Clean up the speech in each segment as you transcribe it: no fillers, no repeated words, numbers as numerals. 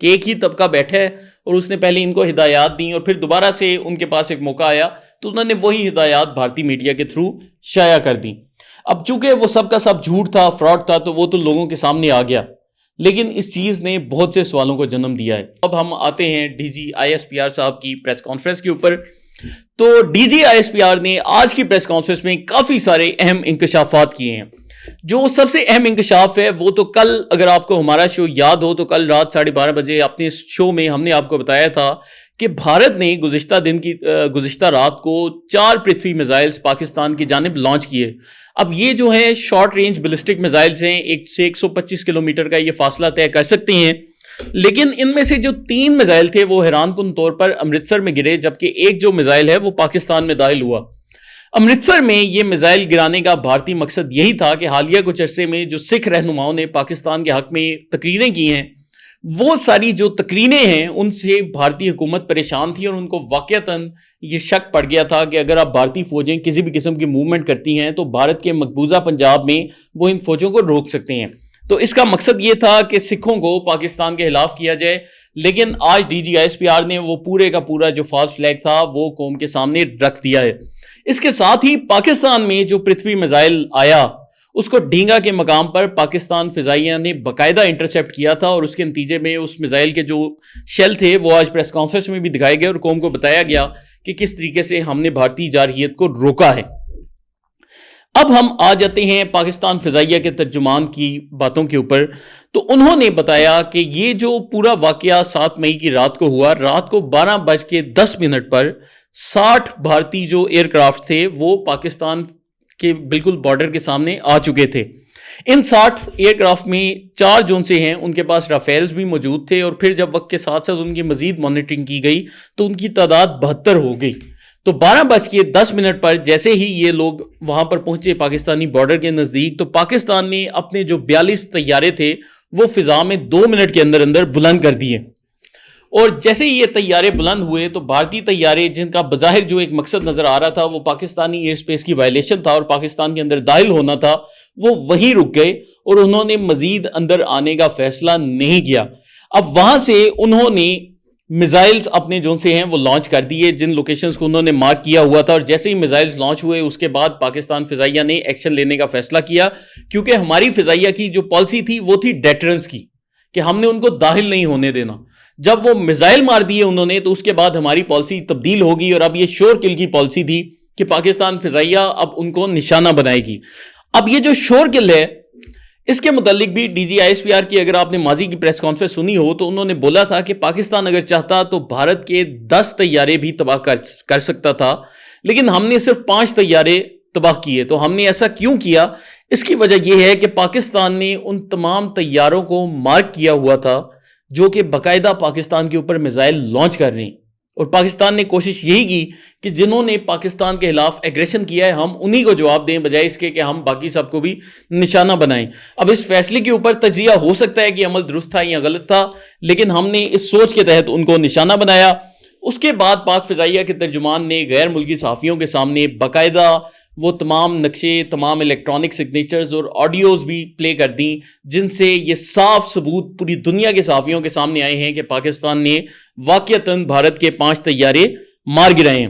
کہ ایک ہی طبقہ بیٹھا ہے اور اس نے پہلے ان کو ہدایات دیں اور پھر دوبارہ سے ان کے پاس ایک موقع آیا تو انہوں نے وہی ہدایات بھارتی میڈیا کے تھرو شائع کر دیں. اب چونکہ وہ سب کا سب جھوٹ تھا، فراڈ تھا، تو وہ تو لوگوں کے سامنے آ گیا، لیکن اس چیز نے بہت سے سوالوں کو جنم دیا ہے. اب ہم آتے ہیں D G I S P R صاحب کی پریس کانفرنس کے اوپر. تو D G I S P R نے آج کی پریس کانفرنس میں کافی سارے اہم انکشافات کیے ہیں. جو سب سے اہم انکشاف ہے وہ تو کل، اگر آپ کو ہمارا شو یاد ہو تو کل رات 12:30 بجے اپنے شو میں ہم نے آپ کو بتایا تھا کہ بھارت نے گزشتہ رات کو 4 پرتھوی میزائلز پاکستان کی جانب لانچ کیے. اب یہ جو ہیں شارٹ رینج بیلسٹک میزائلز ہیں، 1 سے 125 کلومیٹر کا یہ فاصلہ طے کر سکتے ہیں، لیکن ان میں سے جو 3 میزائل تھے وہ حیران کن طور پر امرتسر میں گرے، جبکہ ایک جو میزائل ہے وہ پاکستان میں داخل ہوا. امرتسر میں یہ میزائل گرانے کا بھارتی مقصد یہی تھا کہ حالیہ کچھ عرصے میں جو سکھ رہنماؤں نے پاکستان کے حق میں تقریریں کی ہیں، وہ ساری جو تقریریں ہیں ان سے بھارتی حکومت پریشان تھی اور ان کو واقعتاً یہ شک پڑ گیا تھا کہ اگر اب بھارتی فوجیں کسی بھی قسم کی موومنٹ کرتی ہیں تو بھارت کے مقبوضہ پنجاب میں وہ ان فوجوں کو روک سکتے ہیں. تو اس کا مقصد یہ تھا کہ سکھوں کو پاکستان کے خلاف کیا جائے، لیکن آج D G I S P R نے وہ پورے کا پورا جو فالس فلیگ تھا وہ قوم کے سامنے رکھ دیا ہے. اس کے ساتھ ہی پاکستان میں جو پرتھوی میزائل آیا اس کو ڈھینگا کے مقام پر پاکستان فضائیہ نے باقاعدہ انٹرسیپٹ کیا تھا، اور اس کے نتیجے میں اس میزائل کے جو شیل تھے وہ آج پریس کانفرنس میں بھی دکھائے گئے اور قوم کو بتایا گیا کہ کس طریقے سے ہم نے بھارتی جارحیت کو روکا ہے. اب ہم آ جاتے ہیں پاکستان فضائیہ کے ترجمان کی باتوں کے اوپر. تو انہوں نے بتایا کہ یہ جو پورا واقعہ 7 مئی کی رات کو ہوا، رات کو 12:10 پر 60 بھارتی جو ایئر کرافٹ تھے وہ پاکستان کے بالکل بارڈر کے سامنے آ چکے تھے. ان 60 ایئر کرافٹ میں 4 جون سے ہیں ان کے پاس رافیلز بھی موجود تھے، اور پھر جب وقت کے ساتھ ساتھ ان کی مزید مانیٹرنگ کی گئی تو ان کی تعداد 72 ہو گئی. تو 12:10 پر جیسے ہی یہ لوگ وہاں پر پہنچے پاکستانی بارڈر کے نزدیک، تو پاکستان نے اپنے جو 42 طیارے تھے وہ فضا میں 2 منٹ کے اندر اندر بلند کر دیے. اور جیسے ہی یہ طیارے بلند ہوئے تو بھارتی طیارے جن کا بظاہر جو ایک مقصد نظر آ رہا تھا وہ پاکستانی ایئر سپیس کی وائلیشن تھا اور پاکستان کے اندر داخل ہونا تھا، وہ وہیں رک گئے اور انہوں نے مزید اندر آنے کا فیصلہ نہیں کیا. اب وہاں سے انہوں نے میزائلز اپنے جو سے ہیں وہ لانچ کر دیے جن لوکیشنز کو انہوں نے مارک کیا ہوا تھا، اور جیسے ہی میزائلز لانچ ہوئے اس کے بعد پاکستان فضائیہ نے ایکشن لینے کا فیصلہ کیا، کیونکہ ہماری فضائیہ کی جو پالیسی تھی وہ تھی ڈیٹرنس کی، کہ ہم نے ان کو داخل نہیں ہونے دینا. جب وہ میزائل مار دیے انہوں نے تو اس کے بعد ہماری پالیسی تبدیل ہوگی، اور اب یہ شور کل کی پالیسی تھی کہ پاکستان فضائیہ اب ان کو نشانہ بنائے گی. اب یہ جو شور کل ہے اس کے متعلق بھی D G I S P R کی اگر آپ نے ماضی کی پریس کانفرنس سنی ہو تو انہوں نے بولا تھا کہ پاکستان اگر چاہتا تو بھارت کے 10 طیارے بھی تباہ کر سکتا تھا، لیکن ہم نے صرف 5 طیارے تباہ کیے. تو ہم نے ایسا کیوں کیا؟ اس کی وجہ یہ ہے کہ پاکستان نے ان تمام طیاروں کو مارک کیا ہوا تھا جو کہ باقاعدہ پاکستان کے اوپر میزائل لانچ کر رہے ہیں، اور پاکستان نے کوشش یہی کی کہ جنہوں نے پاکستان کے خلاف ایگریشن کیا ہے ہم انہی کو جواب دیں بجائے اس کے کہ ہم باقی سب کو بھی نشانہ بنائیں. اب اس فیصلے کے اوپر تجزیہ ہو سکتا ہے کہ عمل درست تھا یا غلط تھا، لیکن ہم نے اس سوچ کے تحت ان کو نشانہ بنایا. اس کے بعد پاک فضائیہ کے ترجمان نے غیر ملکی صحافیوں کے سامنے باقاعدہ وہ تمام نقشے، تمام الیکٹرانک سگنیچرز اور آڈیوز بھی پلے کر دیں جن سے یہ صاف ثبوت پوری دنیا کے صحافیوں کے سامنے آئے ہیں کہ پاکستان نے واقعتاً بھارت کے 5 طیارے مار گرائے ہیں.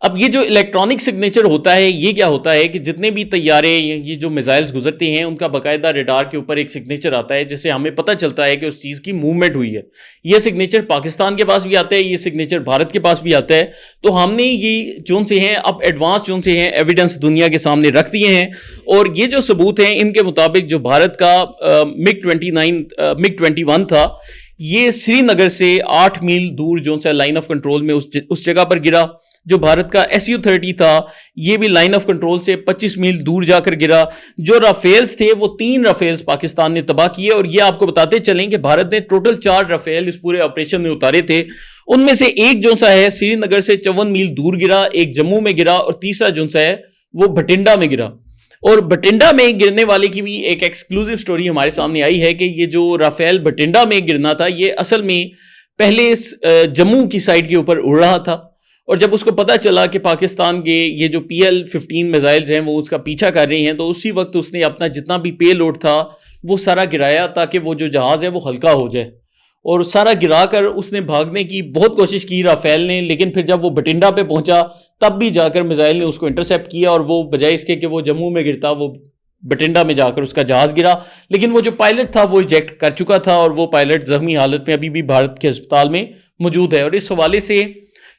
اب یہ جو الیکٹرانک سگنیچر ہوتا ہے یہ کیا ہوتا ہے کہ جتنے بھی طیارے یہ جو میزائلز گزرتے ہیں ان کا باقاعدہ ریڈار کے اوپر ایک سگنیچر آتا ہے جس سے ہمیں پتہ چلتا ہے کہ اس چیز کی موومنٹ ہوئی ہے. یہ سگنیچر پاکستان کے پاس بھی آتا ہے، یہ سگنیچر بھارت کے پاس بھی آتا ہے. تو ہم نے یہ جون سے ہیں اب ایڈوانس جون سے ہیں ایویڈنس دنیا کے سامنے رکھ دیے ہیں، اور یہ جو ثبوت ہیں ان کے مطابق جو بھارت کا MiG 21 تھا یہ سری نگر سے 8 میل دور جو سا لائن آف کنٹرول میں اس جگہ پر گرا. جو بھارت کا SU-30 تھا یہ بھی لائن آف کنٹرول سے 25 میل دور جا کر گرا. جو رافیلز تھے وہ 3 رافیلز پاکستان نے تباہ کیے، اور یہ آپ کو بتاتے چلیں کہ بھارت نے ٹوٹل 4 رافیل اس پورے آپریشن میں اتارے تھے. ان میں سے ایک جو سا ہے سری نگر سے 54 میل دور گرا، ایک جموں میں گرا، اور تیسرا جو سا ہے وہ بھٹنڈا میں گرا. اور بھٹنڈا میں گرنے والے کی بھی ایک ایکسکلوزیو سٹوری ہمارے سامنے آئی ہے کہ یہ جو رافیل بھٹنڈا میں گرنا تھا یہ اصل میں پہلے جموں کی سائڈ کے اوپر اڑ رہا تھا، اور جب اس کو پتا چلا کہ پاکستان کے یہ جو PL-15 میزائلز ہیں وہ اس کا پیچھا کر رہے ہیں تو اسی وقت اس نے اپنا جتنا بھی پے لوڈ تھا وہ سارا گرایا تاکہ وہ جو جہاز ہے وہ ہلکا ہو جائے. اور سارا گرا کر اس نے بھاگنے کی بہت کوشش کی رافیل نے، لیکن پھر جب وہ بٹنڈا پہ پہنچا تب بھی جا کر میزائل نے اس کو انٹرسیپٹ کیا، اور وہ بجائے اس کے کہ وہ جموں میں گرتا وہ بٹنڈا میں جا کر اس کا جہاز گرا. لیکن وہ جو پائلٹ تھا وہ ایجیکٹ کر چکا تھا، اور وہ پائلٹ زخمی حالت میں ابھی بھی بھارت کے ہسپتال میں موجود ہے. اور اس حوالے سے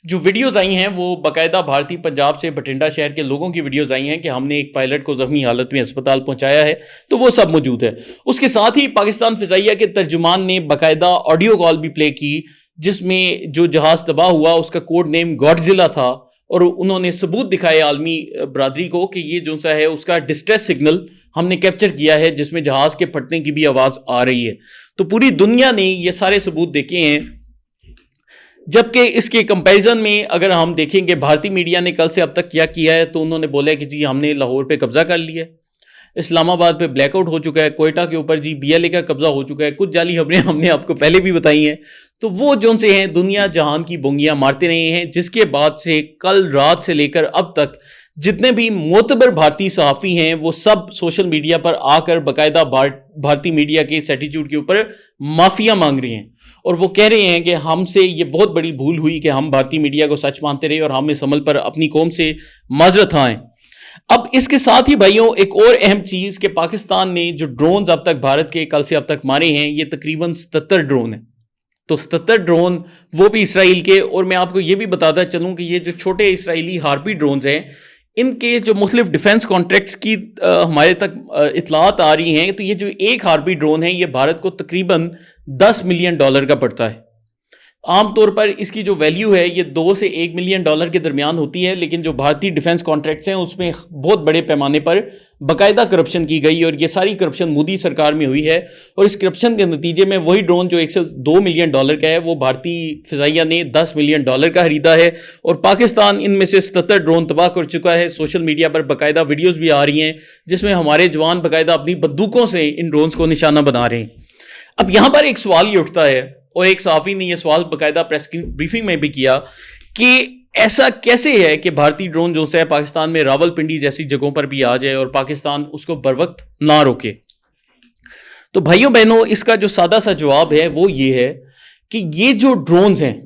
جو ویڈیوز آئی ہیں وہ باقاعدہ بھارتی پنجاب سے بٹنڈا شہر کے لوگوں کی ویڈیوز آئی ہیں کہ ہم نے ایک پائلٹ کو زخمی حالت میں ہسپتال پہنچایا ہے، تو وہ سب موجود ہے. اس کے ساتھ ہی پاکستان فضائیہ کے ترجمان نے باقاعدہ آڈیو کال بھی پلے کی جس میں جو جہاز تباہ ہوا اس کا کوڈ نیم گاڈزلا تھا، اور انہوں نے ثبوت دکھائے عالمی برادری کو کہ یہ جو سا ہے اس کا ڈسٹریس سگنل ہم نے کیپچر کیا ہے جس میں جہاز کے پھٹنے کی بھی آواز آ رہی ہے. تو پوری دنیا نے یہ سارے ثبوت دیکھے ہیں. جبکہ اس کے کمپیریزن میں اگر ہم دیکھیں کہ بھارتی میڈیا نے کل سے اب تک کیا ہے، تو انہوں نے بولا کہ جی ہم نے لاہور پہ قبضہ کر لیا ہے، اسلام آباد پہ بلیک آؤٹ ہو چکا ہے، کوئٹہ کے اوپر جی BLA کا قبضہ ہو چکا ہے. کچھ جعلی خبریں ہم نے آپ کو پہلے بھی بتائی ہیں. تو وہ جون سے ہیں دنیا جہان کی بونگیاں مارتے رہے ہیں، جس کے بعد سے کل رات سے لے کر اب تک جتنے بھی معتبر بھارتی صحافی ہیں وہ سب سوشل میڈیا پر آ کر باقاعدہ بھارتی میڈیا کے اس ایٹیٹیوڈ کے اوپر معافیا مانگ رہے ہیں، اور وہ کہہ رہے ہیں کہ ہم سے یہ بہت بڑی بھول ہوئی کہ ہم بھارتی میڈیا کو سچ مانتے رہے، اور ہم اس عمل پر اپنی قوم سے معذرت خواہ ہیں. اب اس کے ساتھ ہی بھائیوں ایک اور اہم چیز کہ پاکستان نے جو ڈرونز اب تک بھارت کے کل سے اب تک مارے ہیں یہ تقریباً 77 ڈرون ہیں. تو 77 ڈرون وہ بھی اسرائیل کے. اور میں آپ کو یہ بھی بتاتا چلوں کہ یہ جو چھوٹے اسرائیلی ہارپی ڈرونز ہیں ان کے جو مختلف ڈیفنس کانٹریکٹس کی ہمارے تک اطلاعات آ رہی ہیں، تو یہ جو ایک ہارپی ڈرون ہے یہ بھارت کو تقریباً $10 ملین کا پڑتا ہے. عام طور پر اس کی جو ویلیو ہے یہ $2 سے $1 ملین کے درمیان ہوتی ہے، لیکن جو بھارتی ڈیفنس کانٹریکٹس ہیں اس میں بہت بڑے پیمانے پر باقاعدہ کرپشن کی گئی، اور یہ ساری کرپشن مودی سرکار میں ہوئی ہے. اور اس کرپشن کے نتیجے میں وہی ڈرون جو $102 ملین کا ہے وہ بھارتی فضائیہ نے $10 ملین کا خریدا ہے، اور پاکستان ان میں سے 77 ڈرون تباہ کر چکا ہے. سوشل میڈیا پر باقاعدہ ویڈیوز بھی آ رہی ہیں جس میں ہمارے جوان باقاعدہ اپنی بندوقوں سے ان ڈرونز کو نشانہ بنا رہے ہیں. اب یہاں پر ایک سوال یہ اٹھتا ہے، اور ایک صحافی نے یہ سوال باقاعدہ پریس بریفنگ میں بھی کیا کہ ایسا کیسے ہے کہ بھارتی ڈرون جو ہے پاکستان میں راول پنڈی جیسی جگہوں پر بھی آ جائے اور پاکستان اس کو بروقت نہ روکے. تو بھائیوں بہنوں اس کا جو سادہ سا جواب ہے وہ یہ ہے کہ یہ جو ڈرونز ہیں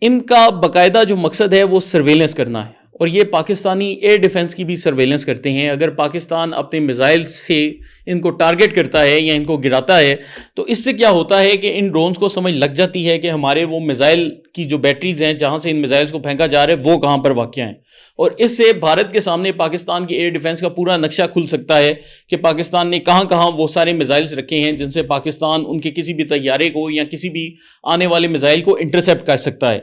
ان کا باقاعدہ جو مقصد ہے وہ سرویلنس کرنا ہے، اور یہ پاکستانی ایئر ڈیفنس کی بھی سرویلنس کرتے ہیں. اگر پاکستان اپنے میزائل سے ان کو ٹارگٹ کرتا ہے یا ان کو گراتا ہے تو اس سے کیا ہوتا ہے کہ ان ڈرونز کو سمجھ لگ جاتی ہے کہ ہمارے وہ میزائل کی جو بیٹریز ہیں جہاں سے ان میزائلز کو پھینکا جا رہا ہے وہ کہاں پر واقع ہیں، اور اس سے بھارت کے سامنے پاکستان کی ایئر ڈیفنس کا پورا نقشہ کھل سکتا ہے کہ پاکستان نے کہاں کہاں وہ سارے میزائلز رکھے ہیں جن سے پاکستان ان کے کسی بھی طیارے کو یا کسی بھی آنے والے میزائل کو انٹرسیپٹ کر سکتا ہے.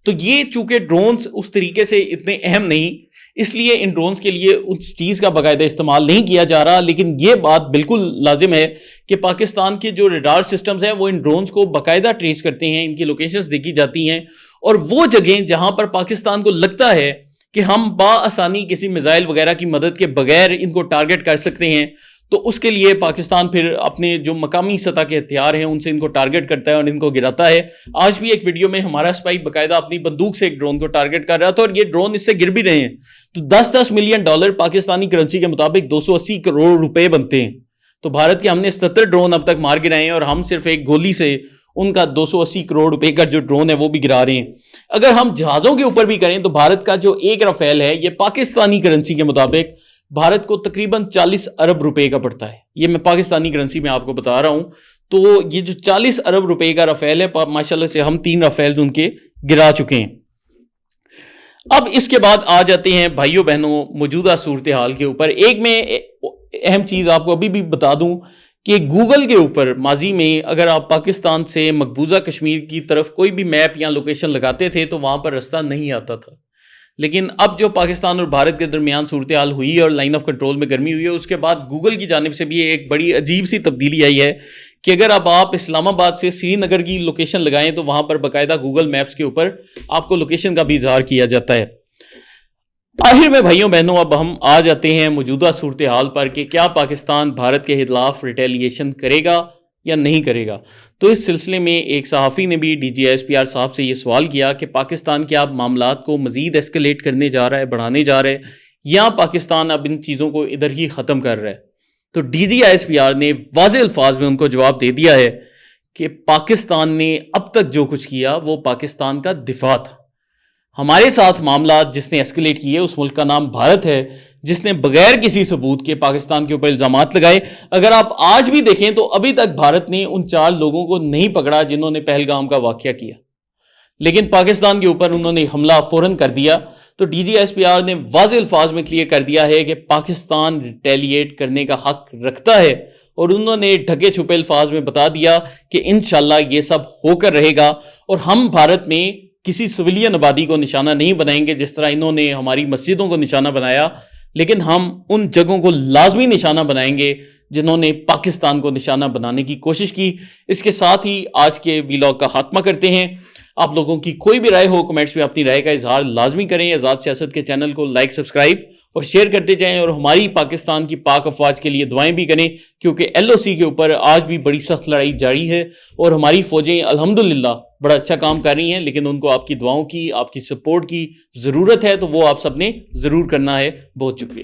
تو یہ چونکہ ڈرونز اس طریقے سے اتنے اہم نہیں، اس لیے ان ڈرونز کے لیے اس چیز کا باقاعدہ استعمال نہیں کیا جا رہا. لیکن یہ بات بالکل لازم ہے کہ پاکستان کے جو ریڈار سسٹمز ہیں وہ ان ڈرونز کو باقاعدہ ٹریس کرتے ہیں، ان کی لوکیشنز دیکھی جاتی ہیں، اور وہ جگہیں جہاں پر پاکستان کو لگتا ہے کہ ہم بآسانی کسی میزائل وغیرہ کی مدد کے بغیر ان کو ٹارگٹ کر سکتے ہیں تو اس کے لیے پاکستان پھر اپنے جو مقامی سطح کے ہتھیار ہیں ان سے ان کو ٹارگٹ کرتا ہے اور ان کو گراتا ہے. آج بھی ایک ویڈیو میں ہمارا سپائی باقاعدہ اپنی بندوق سے ایک ڈرون کو ٹارگٹ کر رہا تھا، اور یہ ڈرون اس سے گر بھی رہے ہیں. تو $10 ملین پاکستانی کرنسی کے مطابق 280 کروڑ روپے بنتے ہیں. تو بھارت کے ہم نے 77 ڈرون اب تک مار گرائے ہیں، اور ہم صرف ایک گولی سے ان کا 280 کروڑ روپے کا جو ڈرون ہے وہ بھی گرا رہے ہیں. اگر ہم جہازوں کے اوپر بھی کریں تو بھارت کا جو ایک رافیل ہے یہ پاکستانی کرنسی کے مطابق بھارت کو تقریباً 40 ارب روپے کا پڑتا ہے. یہ میں پاکستانی کرنسی میں آپ کو بتا رہا ہوں. تو یہ جو 40 ارب روپے کا رافیل ہے ماشاءاللہ سے ہم 3 رافیلز ان کے گرا چکے ہیں. اب اس کے بعد آ جاتے ہیں بھائیوں بہنوں موجودہ صورتحال کے اوپر. ایک میں اہم چیز آپ کو ابھی بھی بتا دوں کہ گوگل کے اوپر ماضی میں اگر آپ پاکستان سے مقبوضہ کشمیر کی طرف کوئی بھی میپ یا لوکیشن لگاتے تھے تو وہاں پر راستہ نہیں آتا تھا. لیکن اب جو پاکستان اور بھارت کے درمیان صورتحال ہوئی اور لائن آف کنٹرول میں گرمی ہوئی ہے اس کے بعد گوگل کی جانب سے بھی ایک بڑی عجیب سی تبدیلی آئی ہے کہ اگر اب آپ اسلام آباد سے سری نگر کی لوکیشن لگائیں تو وہاں پر باقاعدہ گوگل میپس کے اوپر آپ کو لوکیشن کا بھی اظہار کیا جاتا ہے. آخر میں بھائیوں بہنوں اب ہم آ جاتے ہیں موجودہ صورتحال پر کہ کیا پاکستان بھارت کے خلاف ریٹیلیشن کرے گا یا نہیں کرے گا. تو اس سلسلے میں ایک صحافی نے بھی DGISPR صاحب سے یہ سوال کیا کہ پاکستان کیا اب معاملات کو مزید ایسکلیٹ کرنے جا رہا ہے، بڑھانے جا رہا ہے، یا پاکستان اب ان چیزوں کو ادھر ہی ختم کر رہا ہے. تو DGISPR نے واضح الفاظ میں ان کو جواب دے دیا ہے کہ پاکستان نے اب تک جو کچھ کیا وہ پاکستان کا دفاع تھا. ہمارے ساتھ معاملات جس نے ایسکلیٹ کیے اس ملک کا نام بھارت ہے, جس نے بغیر کسی ثبوت کے پاکستان کے اوپر الزامات لگائے. اگر آپ آج بھی دیکھیں تو ابھی تک بھارت نے ان 4 لوگوں کو نہیں پکڑا جنہوں نے پہلگام کا واقعہ کیا, لیکن پاکستان کے اوپر انہوں نے حملہ فوراً کر دیا. تو D G S P R نے واضح الفاظ میں کلیئر کر دیا ہے کہ پاکستان ریٹیلیٹ کرنے کا حق رکھتا ہے, اور انہوں نے ڈھکے چھپے الفاظ میں بتا دیا کہ انشاءاللہ یہ سب ہو کر رہے گا, اور ہم بھارت میں کسی سویلین آبادی کو نشانہ نہیں بنائیں گے جس طرح انہوں نے ہماری مسجدوں کو نشانہ بنایا, لیکن ہم ان جگہوں کو لازمی نشانہ بنائیں گے جنہوں نے پاکستان کو نشانہ بنانے کی کوشش کی. اس کے ساتھ ہی آج کے ویلاگ کا خاتمہ کرتے ہیں. آپ لوگوں کی کوئی بھی رائے ہو کمنٹس میں اپنی رائے کا اظہار لازمی کریں. آزاد سیاست کے چینل کو لائک, سبسکرائب اور شیئر کرتے جائیں, اور ہماری پاکستان کی پاک افواج کے لیے دعائیں بھی کریں, کیونکہ ایل او سی کے اوپر آج بھی بڑی سخت لڑائی جاری ہے اور ہماری فوجیں الحمدللہ بڑا اچھا کام کر رہی ہیں, لیکن ان کو آپ کی دعاؤں کی, آپ کی سپورٹ کی ضرورت ہے, تو وہ آپ سب نے ضرور کرنا ہے. بہت شکریہ.